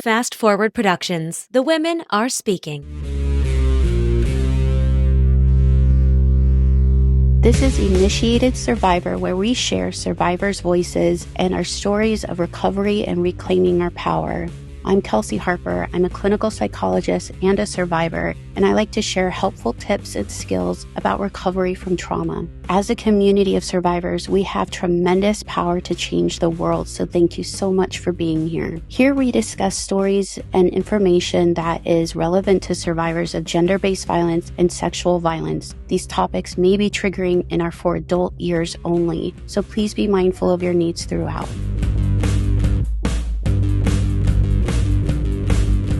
Fast Forward Productions. The women are speaking. This is Initiated Survivor, where we share survivors' voices and our stories of recovery and reclaiming our power. I'm Kelsey Harper. I'm a clinical psychologist and a survivor, and I like to share helpful tips and skills about recovery from trauma. As a community of survivors, we have tremendous power to change the world, so thank you so much for being here. Here we discuss stories and information that is relevant to survivors of gender-based violence and sexual violence. These topics may be triggering and are for adult ears only, so please be mindful of your needs throughout.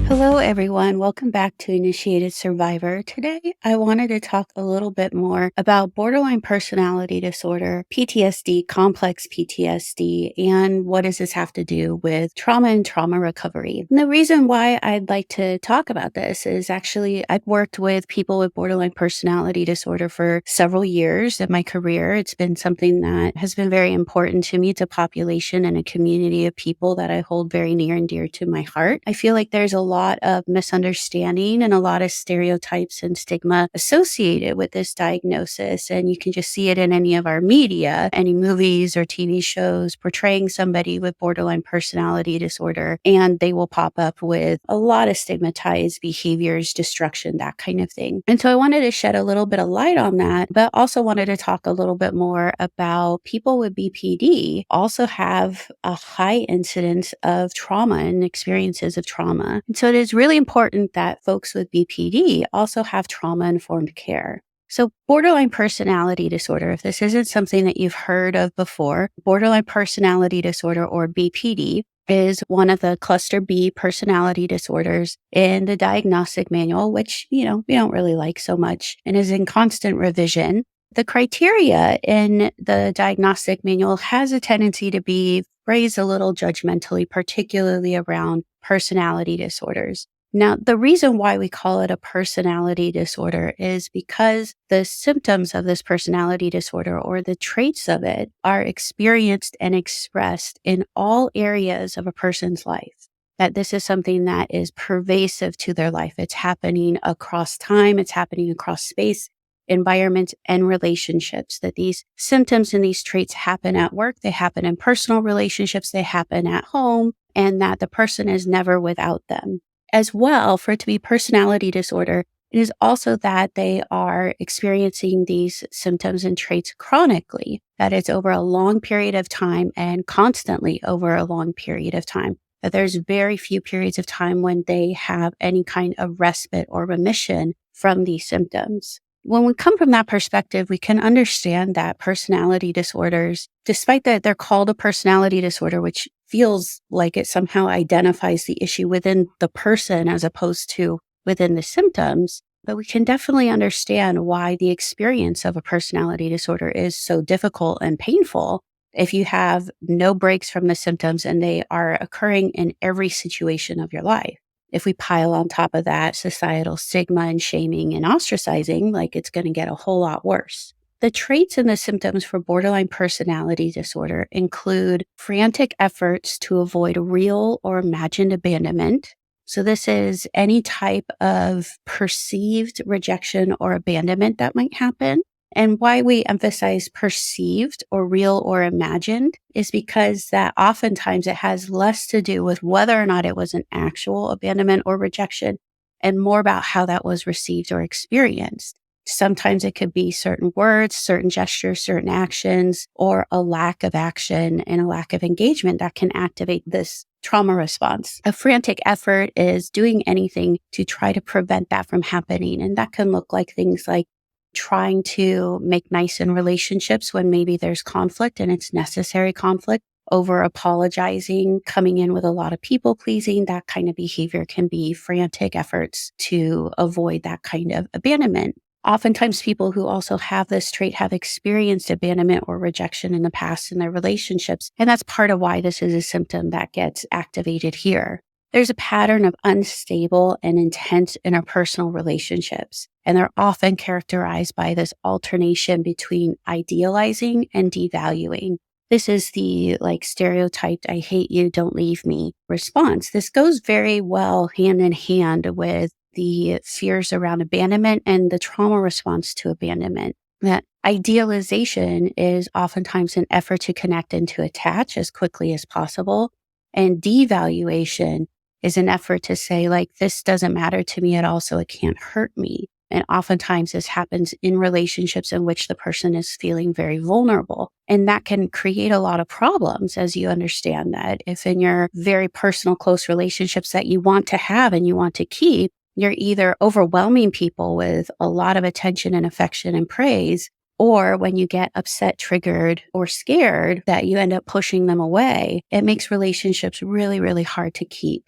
Hello, everyone. Welcome back to Initiated Survivor. Today, I wanted to talk a little bit more about borderline personality disorder, PTSD, complex PTSD, and what does this have to do with trauma and trauma recovery. And the reason why I'd like to talk about this is actually I've worked with people with borderline personality disorder for several years in my career. It's been something that has been very important to me. It's a population and a community of people that I hold very near and dear to my heart. I feel like there's a lot of misunderstanding and a lot of stereotypes and stigma associated with this diagnosis. And you can just see it in any of our media, any movies or TV shows portraying somebody with borderline personality disorder, and they will pop up with a lot of stigmatized behaviors, destruction, that kind of thing. And so I wanted to shed a little bit of light on that, but also wanted to talk a little bit more about people with BPD also have a high incidence of trauma and experiences of trauma. And so it is really important that folks with BPD also have trauma-informed care. So borderline personality disorder, if this isn't something that you've heard of before, borderline personality disorder, or BPD, is one of the cluster B personality disorders in the diagnostic manual, which, we don't really like so much and is in constant revision. The criteria in the diagnostic manual has a tendency to be phrased a little judgmentally, particularly around personality disorders. Now, the reason why we call it a personality disorder is because the symptoms of this personality disorder, or the traits of it, are experienced and expressed in all areas of a person's life. That this is something that is pervasive to their life. It's happening across time, it's happening across space, environment, and relationships. That these symptoms and these traits happen at work, they happen in personal relationships, they happen at home, and that the person is never without them. As well, for it to be personality disorder, it is also that they are experiencing these symptoms and traits chronically, that it's over a long period of time and constantly over a long period of time. That there's very few periods of time when they have any kind of respite or remission from these symptoms. When we come from that perspective, we can understand that personality disorders, despite that they're called a personality disorder, which feels like it somehow identifies the issue within the person as opposed to within the symptoms, but we can definitely understand why the experience of a personality disorder is so difficult and painful if you have no breaks from the symptoms and they are occurring in every situation of your life. If we pile on top of that societal stigma and shaming and ostracizing, like, it's going to get a whole lot worse. The traits and the symptoms for borderline personality disorder include frantic efforts to avoid real or imagined abandonment. So this is any type of perceived rejection or abandonment that might happen. And why we emphasize perceived or real or imagined is because that oftentimes it has less to do with whether or not it was an actual abandonment or rejection and more about how that was received or experienced. Sometimes it could be certain words, certain gestures, certain actions, or a lack of action and a lack of engagement that can activate this trauma response. A frantic effort is doing anything to try to prevent that from happening. And that can look like things like trying to make nice in relationships when maybe there's conflict and it's necessary conflict, over apologizing, coming in with a lot of people pleasing. That kind of behavior can be frantic efforts to avoid that kind of abandonment. Oftentimes people who also have this trait have experienced abandonment or rejection in the past in their relationships. And that's part of why this is a symptom that gets activated here. There's a pattern of unstable and intense interpersonal relationships, and they're often characterized by this alternation between idealizing and devaluing. This is the stereotyped, I hate you, don't leave me response. This goes very well hand in hand with the fears around abandonment and the trauma response to abandonment. That idealization is oftentimes an effort to connect and to attach as quickly as possible. And devaluation is an effort to say, this doesn't matter to me at all, so it can't hurt me. And oftentimes this happens in relationships in which the person is feeling very vulnerable. And that can create a lot of problems, as you understand that. If in your very personal, close relationships that you want to have and you want to keep, you're either overwhelming people with a lot of attention and affection and praise, or when you get upset, triggered, or scared, that you end up pushing them away. It makes relationships really, really hard to keep.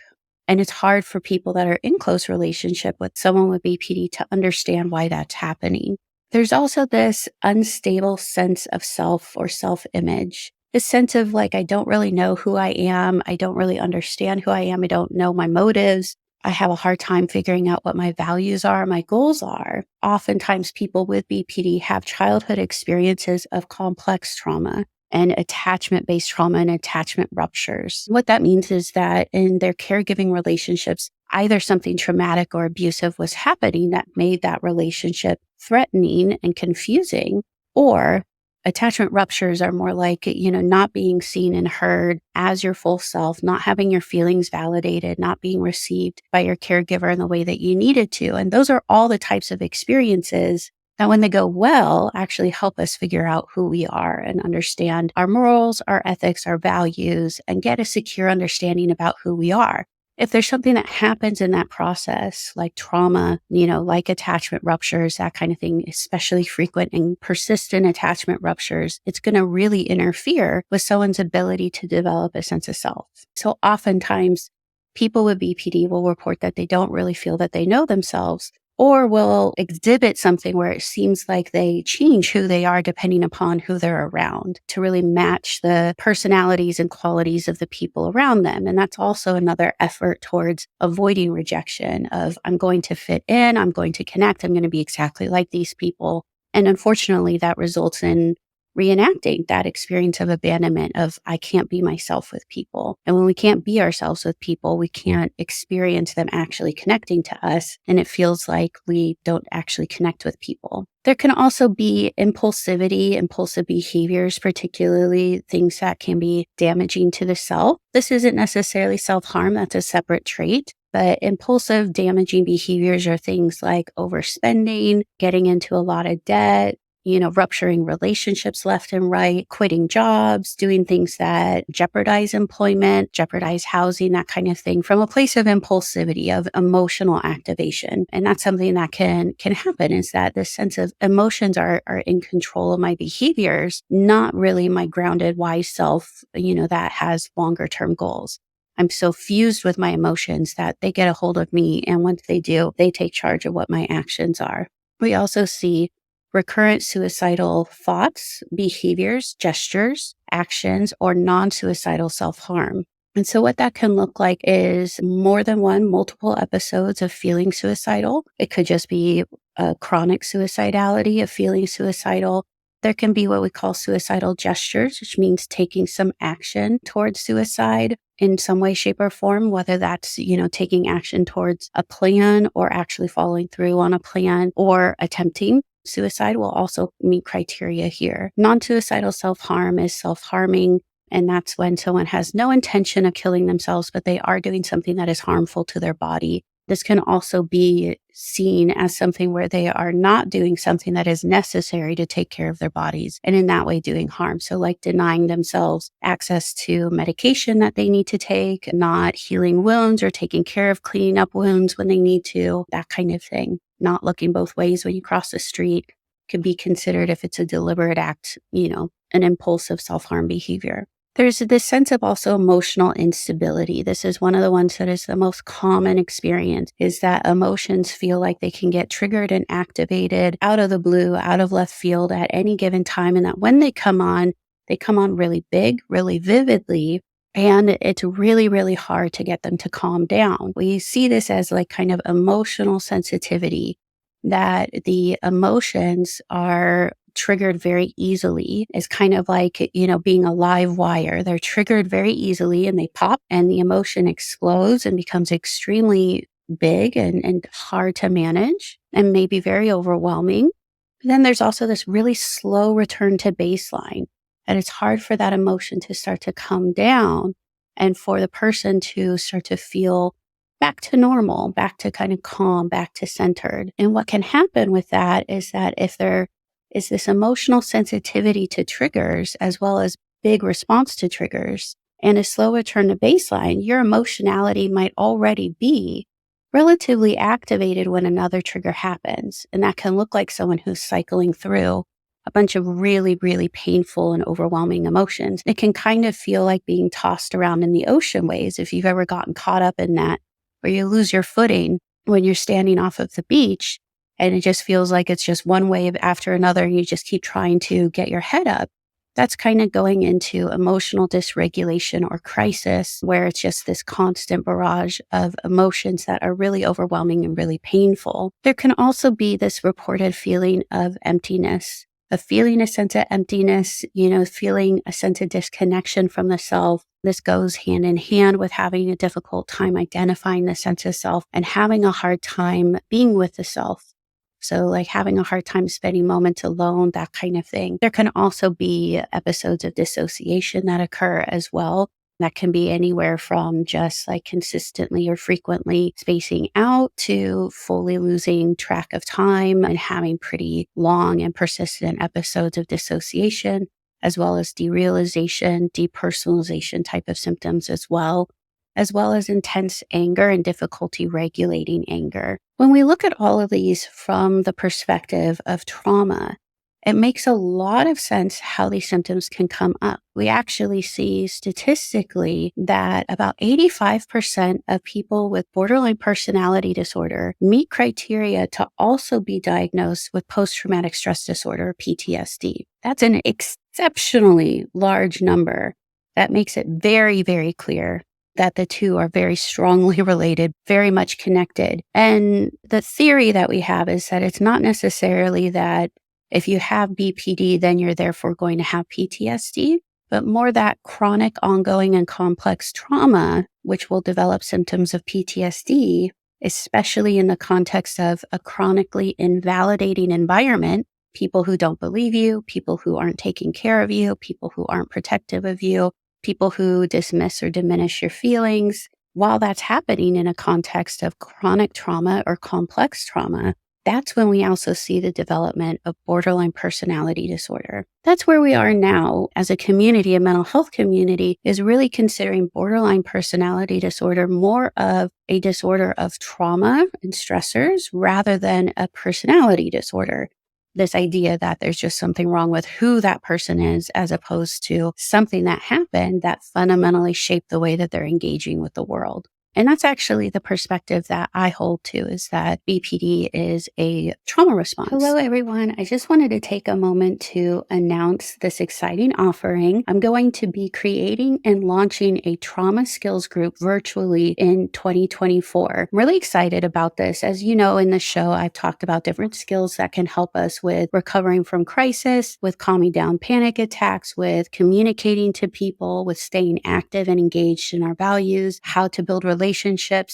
And it's hard for people that are in close relationship with someone with BPD to understand why that's happening. There's also this unstable sense of self or self-image. This sense of I don't really know who I am. I don't really understand who I am. I don't know my motives. I have a hard time figuring out what my values are, my goals are. Oftentimes people with BPD have childhood experiences of complex trauma and attachment-based trauma and attachment ruptures. What that means is that in their caregiving relationships, either something traumatic or abusive was happening that made that relationship threatening and confusing, or attachment ruptures are more not being seen and heard as your full self, not having your feelings validated, not being received by your caregiver in the way that you needed to. And those are all the types of experiences that, when they go well, actually help us figure out who we are and understand our morals, our ethics, our values, and get a secure understanding about who we are. If there's something that happens in that process, like trauma, like attachment ruptures, that kind of thing, especially frequent and persistent attachment ruptures, it's going to really interfere with someone's ability to develop a sense of self. So oftentimes people with BPD will report that they don't really feel that they know themselves, or will exhibit something where it seems like they change who they are depending upon who they're around to really match the personalities and qualities of the people around them. And that's also another effort towards avoiding rejection of, I'm going to fit in, I'm going to connect, I'm going to be exactly like these people. And unfortunately, that results in reenacting that experience of abandonment of, I can't be myself with people. And when we can't be ourselves with people, we can't experience them actually connecting to us. And it feels like we don't actually connect with people. There can also be impulsivity, impulsive behaviors, particularly things that can be damaging to the self. This isn't necessarily self-harm. That's a separate trait. But impulsive, damaging behaviors are things like overspending, getting into a lot of debt, rupturing relationships left and right, quitting jobs, doing things that jeopardize employment, jeopardize housing, that kind of thing, from a place of impulsivity, of emotional activation. And that's something that can happen, is that this sense of emotions are in control of my behaviors, not really my grounded, wise self, that has longer term goals. I'm so fused with my emotions that they get a hold of me. And once they do, they take charge of what my actions are. We also see recurrent suicidal thoughts, behaviors, gestures, actions, or non-suicidal self-harm. And so what that can look like is more than multiple episodes of feeling suicidal. It could just be a chronic suicidality of feeling suicidal. There can be what we call suicidal gestures, which means taking some action towards suicide in some way, shape, or form, whether that's, taking action towards a plan or actually following through on a plan or attempting. Suicide will also meet criteria here. Non-suicidal self-harm is self-harming, and that's when someone has no intention of killing themselves, but they are doing something that is harmful to their body. This can also be seen as something where they are not doing something that is necessary to take care of their bodies, and in that way doing harm. So like denying themselves access to medication that they need to take, not healing wounds or taking care of cleaning up wounds when they need to, that kind of thing. Not looking both ways when you cross the street could be considered, if it's a deliberate act, an impulsive self-harm behavior. There's this sense of also emotional instability. This is one of the ones that is the most common experience, is that emotions feel like they can get triggered and activated out of the blue, out of left field at any given time. And that when they come on really big, really vividly. And it's really, really hard to get them to calm down. We see this as kind of emotional sensitivity, that the emotions are triggered very easily is kind of like, being a live wire. They're triggered very easily and they pop and the emotion explodes and becomes extremely big and hard to manage and maybe very overwhelming. Then there's also this really slow return to baseline. And it's hard for that emotion to start to come down and for the person to start to feel back to normal, back to kind of calm, back to centered. And what can happen with that is that if there is this emotional sensitivity to triggers, as well as big response to triggers, and a slow return to baseline, your emotionality might already be relatively activated when another trigger happens. And that can look like someone who's cycling through a bunch of really, really painful and overwhelming emotions. It can kind of feel like being tossed around in the ocean waves if you've ever gotten caught up in that, where you lose your footing when you're standing off of the beach and it just feels like it's just one wave after another and you just keep trying to get your head up. That's kind of going into emotional dysregulation or crisis, where it's just this constant barrage of emotions that are really overwhelming and really painful. There can also be this reported feeling of emptiness, of feeling a sense of emptiness, feeling a sense of disconnection from the self. This goes hand in hand with having a difficult time identifying the sense of self and having a hard time being with the self. So like having a hard time spending moments alone, that kind of thing. There can also be episodes of dissociation that occur as well. That can be anywhere from just like consistently or frequently spacing out to fully losing track of time and having pretty long and persistent episodes of dissociation, as well as derealization, depersonalization type of symptoms as well as intense anger and difficulty regulating anger. When we look at all of these from the perspective of trauma, it makes a lot of sense how these symptoms can come up. We actually see statistically that about 85% of people with borderline personality disorder meet criteria to also be diagnosed with post-traumatic stress disorder, PTSD. That's an exceptionally large number. That makes it very, very clear that the two are very strongly related, very much connected. And the theory that we have is that it's not necessarily that if you have BPD, then you're therefore going to have PTSD, but more that chronic, ongoing, and complex trauma, which will develop symptoms of PTSD, especially in the context of a chronically invalidating environment, people who don't believe you, people who aren't taking care of you, people who aren't protective of you, people who dismiss or diminish your feelings. While that's happening in a context of chronic trauma or complex trauma, that's when we also see the development of borderline personality disorder. That's where we are now as a community, a mental health community, is really considering borderline personality disorder more of a disorder of trauma and stressors rather than a personality disorder. This idea that there's just something wrong with who that person is, as opposed to something that happened that fundamentally shaped the way that they're engaging with the world. And that's actually the perspective that I hold to, is that BPD is a trauma response. Hello, everyone. I just wanted to take a moment to announce this exciting offering. I'm going to be creating and launching a trauma skills group virtually in 2024. I'm really excited about this. As you know, in the show, I've talked about different skills that can help us with recovering from crisis, with calming down panic attacks, with communicating to people, with staying active and engaged in our values, how to build relationships.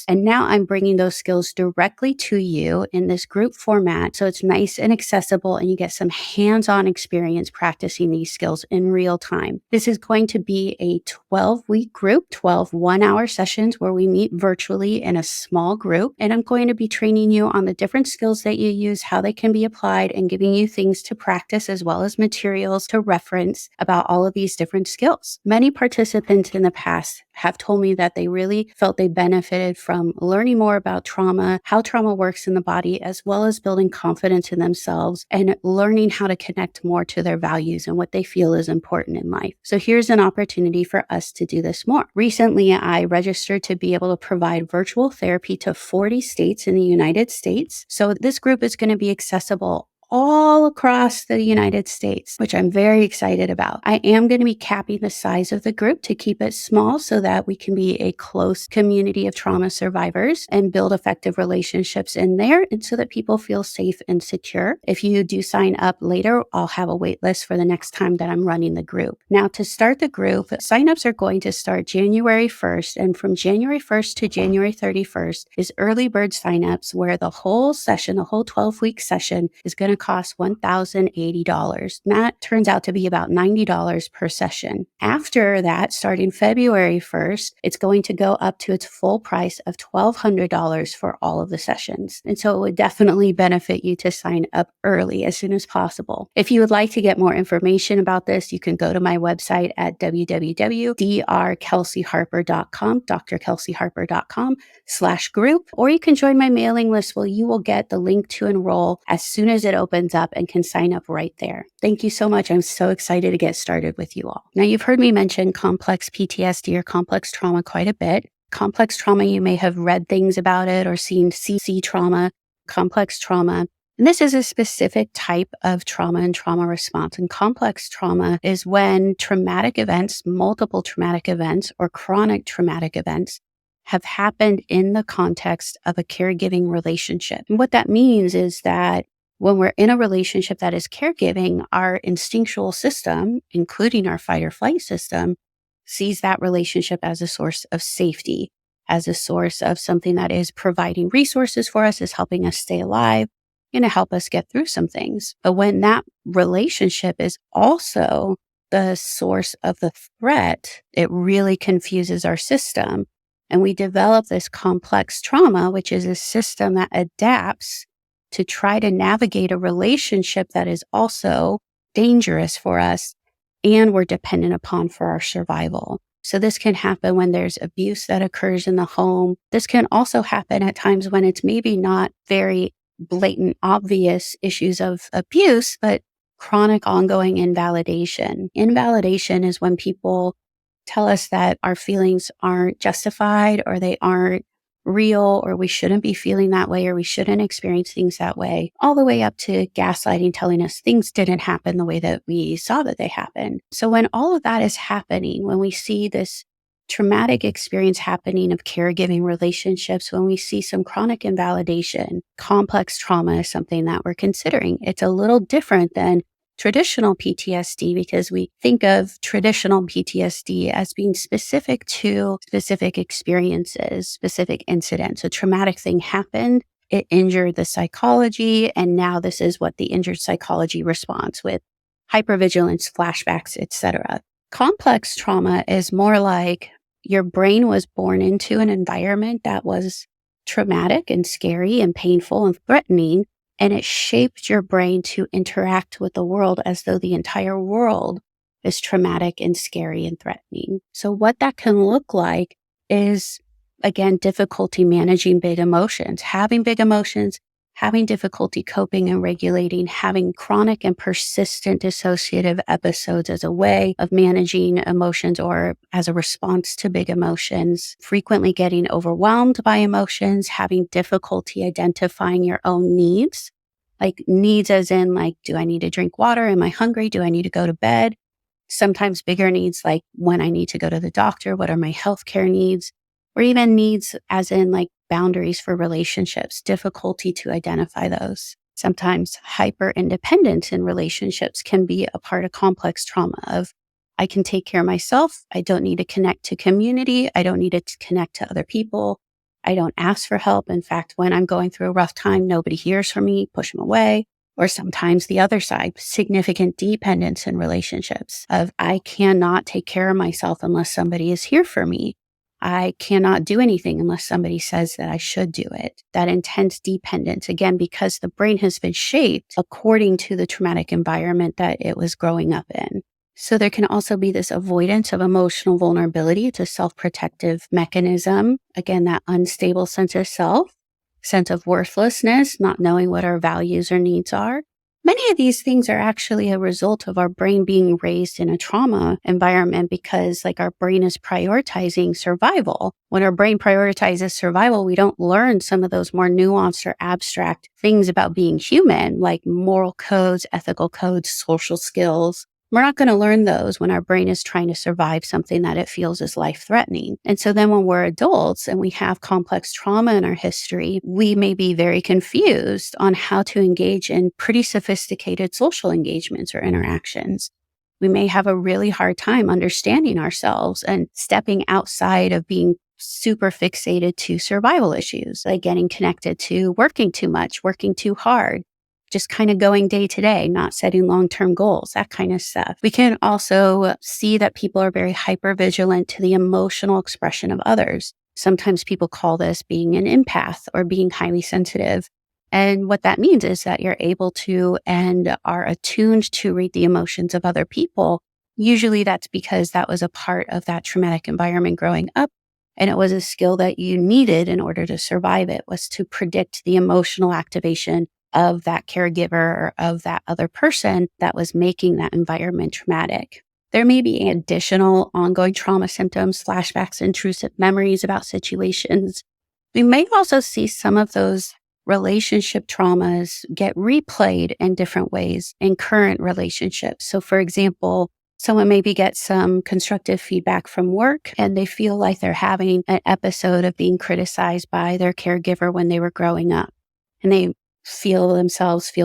And now I'm bringing those skills directly to you in this group format. So it's nice and accessible and you get some hands-on experience practicing these skills in real time. This is going to be a 12-week group, 12 one-hour sessions where we meet virtually in a small group. And I'm going to be training you on the different skills that you use, how they can be applied, and giving you things to practice as well as materials to reference about all of these different skills. Many participants in the past have told me that they really felt they benefited from learning more about trauma, how trauma works in the body, as well as building confidence in themselves and learning how to connect more to their values and what they feel is important in life. So here's an opportunity for us to do this more. Recently, I registered to be able to provide virtual therapy to 40 states in the United States. So this group is going to be accessible all across the United States, which I'm very excited about. I am going to be capping the size of the group to keep it small so that we can be a close community of trauma survivors and build effective relationships in there, and so that people feel safe and secure. If you do sign up later, I'll have a wait list for the next time that I'm running the group. Now, to start the group, signups are going to start January 1st, and from January 1st to January 31st is early bird signups, where the whole session, the whole 12-week session, is going to cost $1,080. That turns out to be about $90 per session. After that, starting February 1st, it's going to go up to its full price of $1,200 for all of the sessions. And so it would definitely benefit you to sign up early as soon as possible. If you would like to get more information about this, you can go to my website at www.drkelseyharper.com, drkelseyharper.com/group, or you can join my mailing list where you will get the link to enroll as soon as it opens up and can sign up right there. Thank you so much. I'm so excited to get started with you all. Now, you've heard me mention complex PTSD or complex trauma quite a bit. Complex trauma, you may have read things about it or seen CC trauma, complex trauma. And this is a specific type of trauma and trauma response. And complex trauma is when traumatic events, multiple traumatic events, or chronic traumatic events have happened in the context of a caregiving relationship. And what that means is that when we're in a relationship that is caregiving, our instinctual system, including our fight or flight system, sees that relationship as a source of safety, as a source of something that is providing resources for us, is helping us stay alive, and to help us get through some things. But when that relationship is also the source of the threat, it really confuses our system. And we develop this complex trauma, which is a system that adapts to try to navigate a relationship that is also dangerous for us and we're dependent upon for our survival. So this can happen when there's abuse that occurs in the home. This can also happen at times when it's maybe not very blatant, obvious issues of abuse, but chronic ongoing invalidation. Invalidation is when people tell us that our feelings aren't justified or they aren't real, or we shouldn't be feeling that way, or we shouldn't experience things that way, all the way up to gaslighting, telling us things didn't happen the way that we saw that they happened. So when all of that is happening, when we see this traumatic experience happening of caregiving relationships, when we see some chronic invalidation, complex trauma is something that we're considering. It's a little different than traditional PTSD, because we think of traditional PTSD as being specific to specific experiences, specific incidents. A traumatic thing happened, it injured the psychology, and now this is what the injured psychology responds with: hypervigilance, flashbacks, etc. Complex trauma is more like your brain was born into an environment that was traumatic and scary and painful and threatening, and it shaped your brain to interact with the world as though the entire world is traumatic and scary and threatening. So what that can look like is, again, difficulty managing big emotions, having difficulty coping and regulating, having chronic and persistent dissociative episodes as a way of managing emotions or as a response to big emotions, frequently getting overwhelmed by emotions, having difficulty identifying your own needs, like needs as in like, do I need to drink water? Am I hungry? Do I need to go to bed? Sometimes bigger needs like when I need to go to the doctor, what are my healthcare needs? Or even needs as in like boundaries for relationships, difficulty to identify those. Sometimes hyper independence in relationships can be a part of complex trauma of, I can take care of myself. I don't need to connect to community. I don't need to connect to other people. I don't ask for help. In fact, when I'm going through a rough time, nobody hears from me, push them away. Or sometimes the other side, significant dependence in relationships of, I cannot take care of myself unless somebody is here for me. I cannot do anything unless somebody says that I should do it. That intense dependence, again, because the brain has been shaped according to the traumatic environment that it was growing up in. So there can also be this avoidance of emotional vulnerability. It's a self-protective mechanism. Again, that unstable sense of self, sense of worthlessness, not knowing what our values or needs are. And Many of these things are actually a result of our brain being raised in a trauma environment because our brain is prioritizing survival. When our brain prioritizes survival, we don't learn some of those more nuanced or abstract things about being human, like moral codes, ethical codes, social skills. We're not going to learn those when our brain is trying to survive something that it feels is life-threatening. And so then when we're adults and we have complex trauma in our history, we may be very confused on how to engage in pretty sophisticated social engagements or interactions. We may have a really hard time understanding ourselves and stepping outside of being super fixated to survival issues, like getting connected to working too much, working too hard, just kind of going day to day, not setting long-term goals, that kind of stuff. We can also see that people are very hypervigilant to the emotional expression of others. Sometimes people call this being an empath or being highly sensitive. And what that means is that you're able to and are attuned to read the emotions of other people. Usually that's because that was a part of that traumatic environment growing up. And it was a skill that you needed in order to survive it, was to predict the emotional activation of that caregiver or of that other person that was making that environment traumatic. There may be additional ongoing trauma symptoms, flashbacks, intrusive memories about situations. We may also see some of those relationship traumas get replayed in different ways in current relationships. So for example, someone maybe gets some constructive feedback from work and they feel like they're having an episode of being criticized by their caregiver when they were growing up. And they feel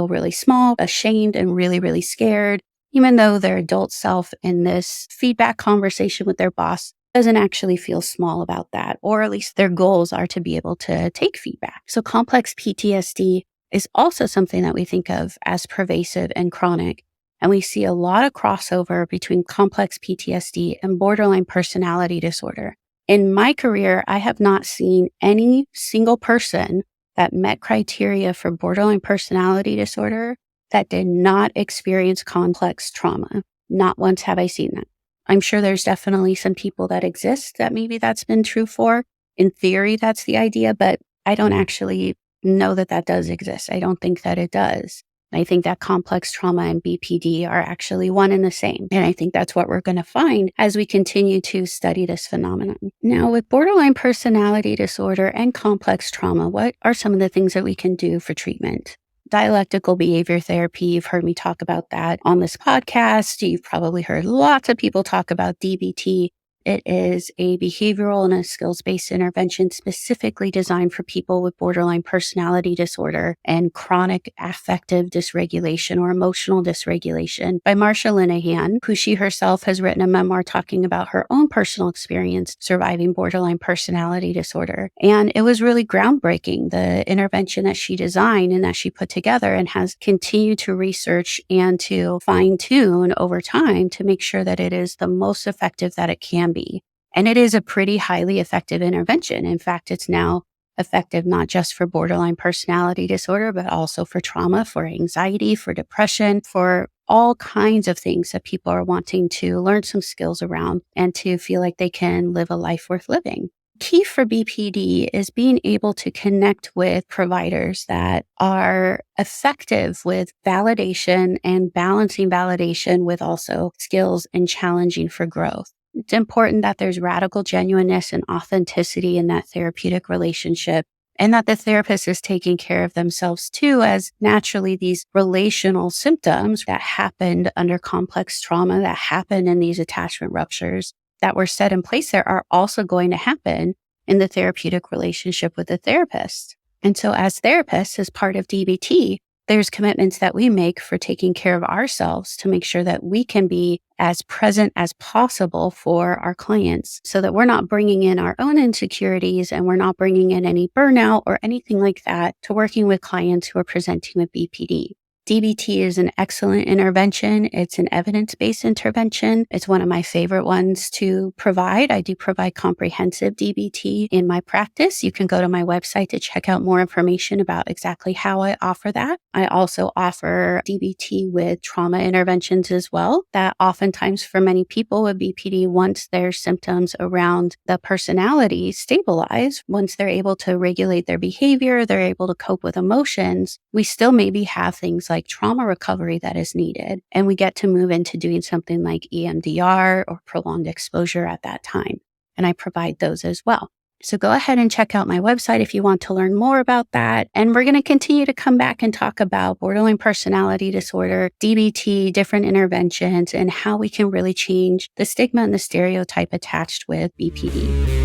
really small, ashamed, and really, really scared, even though their adult self in this feedback conversation with their boss doesn't actually feel small about that, or at least their goals are to be able to take feedback. So complex PTSD is also something that we think of as pervasive and chronic. And we see a lot of crossover between complex PTSD and borderline personality disorder. In my career, I have not seen any single person that met criteria for borderline personality disorder that did not experience complex trauma. Not once have I seen that. I'm sure there's definitely some people that exist that maybe that's been true for. In theory, that's the idea, but I don't actually know that that does exist. I don't think that it does. I think that complex trauma and BPD are actually one and the same. And I think that's what we're going to find as we continue to study this phenomenon. Now, with borderline personality disorder and complex trauma, what are some of the things that we can do for treatment? Dialectical behavior therapy, you've heard me talk about that on this podcast. You've probably heard lots of people talk about DBT. It is a behavioral and a skills-based intervention specifically designed for people with borderline personality disorder and chronic affective dysregulation or emotional dysregulation by Marsha Linehan, who she herself has written a memoir talking about her own personal experience surviving borderline personality disorder. And it was really groundbreaking, the intervention that she designed and that she put together and has continued to research and to fine-tune over time to make sure that it is the most effective that it can be. And it is a pretty highly effective intervention. In fact, it's now effective not just for borderline personality disorder, but also for trauma, for anxiety, for depression, for all kinds of things that people are wanting to learn some skills around and to feel like they can live a life worth living. Key for BPD is being able to connect with providers that are effective with validation and balancing validation with also skills and challenging for growth. It's important that there's radical genuineness and authenticity in that therapeutic relationship, and that the therapist is taking care of themselves too, as naturally these relational symptoms that happened under complex trauma, that happened in these attachment ruptures that were set in place there, are also going to happen in the therapeutic relationship with the therapist. And so as therapists, as part of DBT, there's commitments that we make for taking care of ourselves to make sure that we can be as present as possible for our clients so that we're not bringing in our own insecurities and we're not bringing in any burnout or anything like that to working with clients who are presenting with BPD. DBT is an excellent intervention. It's an evidence-based intervention. It's one of my favorite ones to provide. I do provide comprehensive DBT in my practice. You can go to my website to check out more information about exactly how I offer that. I also offer DBT with trauma interventions as well, that oftentimes for many people with BPD, once their symptoms around the personality stabilize, once they're able to regulate their behavior, they're able to cope with emotions, we still maybe have things like trauma recovery that is needed. And we get to move into doing something like EMDR or prolonged exposure at that time. And I provide those as well. So go ahead and check out my website if you want to learn more about that. And we're going to continue to come back and talk about borderline personality disorder, DBT, different interventions, and how we can really change the stigma and the stereotype attached with BPD.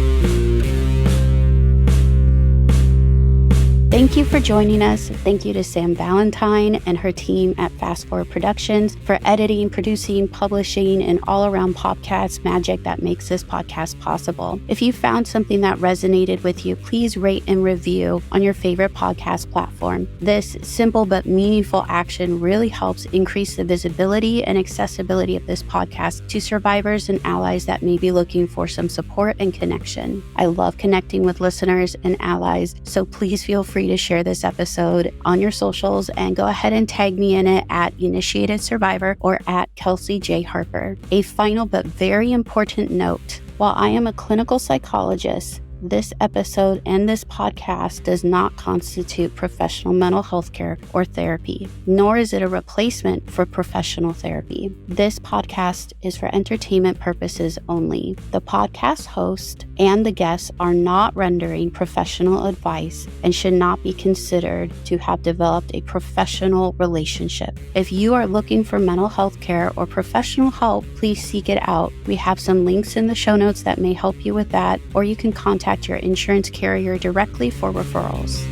Thank you for joining us. Thank you to Sam Valentine and her team at Fast Forward Productions for editing, producing, publishing, and all-around podcast magic that makes this podcast possible. If you found something that resonated with you, please rate and review on your favorite podcast platform. This simple but meaningful action really helps increase the visibility and accessibility of this podcast to survivors and allies that may be looking for some support and connection. I love connecting with listeners and allies, so please feel free to share this episode on your socials and go ahead and tag me in it at Initiated Survivor or at Kelsey J. Harper. A final but very important note: while I am a clinical psychologist, this episode and this podcast does not constitute professional mental health care or therapy, nor is it a replacement for professional therapy. This podcast is for entertainment purposes only. The podcast host and the guests are not rendering professional advice and should not be considered to have developed a professional relationship. If you are looking for mental health care or professional help, please seek it out. We have some links in the show notes that may help you with that, or you can contact your insurance carrier directly for referrals.